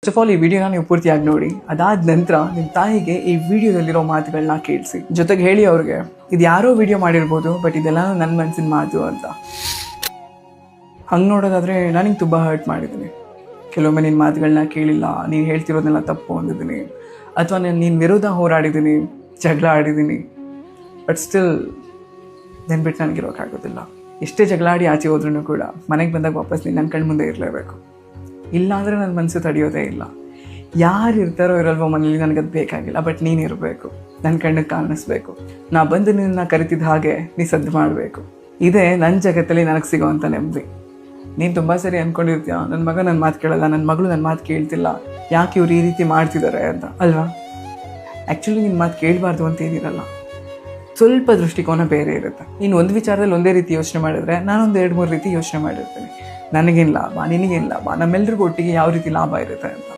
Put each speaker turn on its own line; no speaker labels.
First of all ಈ ವಿಡಿಯೋನ ನೀವು ಪೂರ್ತಿಯಾಗಿ ನೋಡಿ. ಅದಾದ ನಂತರ ನಿಮ್ಮ ತಾಯಿಗೆ ಈ ವಿಡಿಯೋದಲ್ಲಿರೋ ಮಾತುಗಳನ್ನ ಕೇಳಿಸಿ. ಜೊತೆಗೆ ಹೇಳಿ ಅವ್ರಿಗೆ ಇದು ಯಾರೋ ವಿಡಿಯೋ ಮಾಡಿರ್ಬೋದು, ಬಟ್ ಇದೆಲ್ಲ ನನ್ನ ಮನಸ್ಸಿನ ಮಾತು ಅಂತ. ಹಂಗೆ ನೋಡೋದಾದರೆ ನನಗೆ ತುಂಬ ಹರ್ಟ್ ಮಾಡಿದ್ದೀನಿ. ಕೆಲವೊಮ್ಮೆ ನಿನ್ನ ಮಾತುಗಳನ್ನ ಕೇಳಿಲ್ಲ, ನೀನು ಹೇಳ್ತಿರೋದನ್ನೆಲ್ಲ ತಪ್ಪು ಅಂದಿದ್ದೀನಿ, ಅಥವಾ ನೀನು ವಿರೋಧ ಹೋರಾಡಿದ್ದೀನಿ, ಜಗಳ ಆಡಿದ್ದೀನಿ. But still ನೆನ್ಬಿಟ್ಟು ನನಗಿರೋಕ್ಕಾಗೋದಿಲ್ಲ. ಎಷ್ಟೇ ಜಗಳ ಆಡಿ ಆಚೆ ಹೋದ್ರೂ ಕೂಡ ಮನೆಗೆ ಬಂದಾಗ ವಾಪಸ್ ನೀನು ನನ್ನ ಕಣ್ಣು ಮುಂದೆ ಇರಲೇಬೇಕು. ಇಲ್ಲಾಂದರೆ ನನ್ನ ಮನಸ್ಸು ತಡೆಯೋದೇ ಇಲ್ಲ. ಯಾರು ಇರ್ತಾರೋ ಇರಲ್ವೋ ಮನೇಲಿ ನನಗದು ಬೇಕಾಗಿಲ್ಲ, ಬಟ್ ನೀನು ಇರಬೇಕು, ನನ್ನ ಕಣ್ಣಿಗೆ ಕಾಣಿಸ್ಬೇಕು. ನಾ ಬಂದು ನಿನ್ನ ಕರಿತಿದ್ದ ಹಾಗೆ ನೀ ಸದ್ದು ಮಾಡಬೇಕು. ಇದೇ ನನ್ನ ಜಗತ್ತಲ್ಲಿ ನನಗೆ ಸಿಗೋವಂಥ ನೆಮ್ಮದಿ. ನೀನು ತುಂಬ ಸರಿ ಅಂದ್ಕೊಂಡಿರ್ತೀಯ, ನನ್ನ ಮಗ ನನ್ನ ಮಾತು ಕೇಳಲ್ಲ, ನನ್ನ ಮಗಳು ನನ್ನ ಮಾತು ಕೇಳ್ತಿಲ್ಲ, ಯಾಕೆ ಇವ್ರು ಈ ರೀತಿ ಮಾಡ್ತಿದ್ದಾರೆ ಅಂತ ಅಲ್ವಾ? ಆ್ಯಕ್ಚುಲಿ ನಿನ್ನ ಮಾತು ಕೇಳಬಾರ್ದು ಅಂತ ಏನಿರಲ್ಲ. ಸ್ವಲ್ಪ ದೃಷ್ಟಿಕೋನ ಬೇರೆ ಇರುತ್ತೆ. ನೀನು ಒಂದು ವಿಚಾರದಲ್ಲಿ ಒಂದೇ ರೀತಿ ಯೋಚನೆ ಮಾಡಿದ್ರೆ ನಾನೊಂದು 2-3 ರೀತಿ ಯೋಚನೆ ಮಾಡಿರ್ತೀನಿ. ನನಗೇನು ಲಾಭ, ನಿನಗೇನು ಲಾಭ, ನಮ್ಮೆಲ್ಲರಿಗೂ ಒಟ್ಟಿಗೆ ಯಾವ ರೀತಿ ಲಾಭ ಇರುತ್ತೆ ಅಂತ.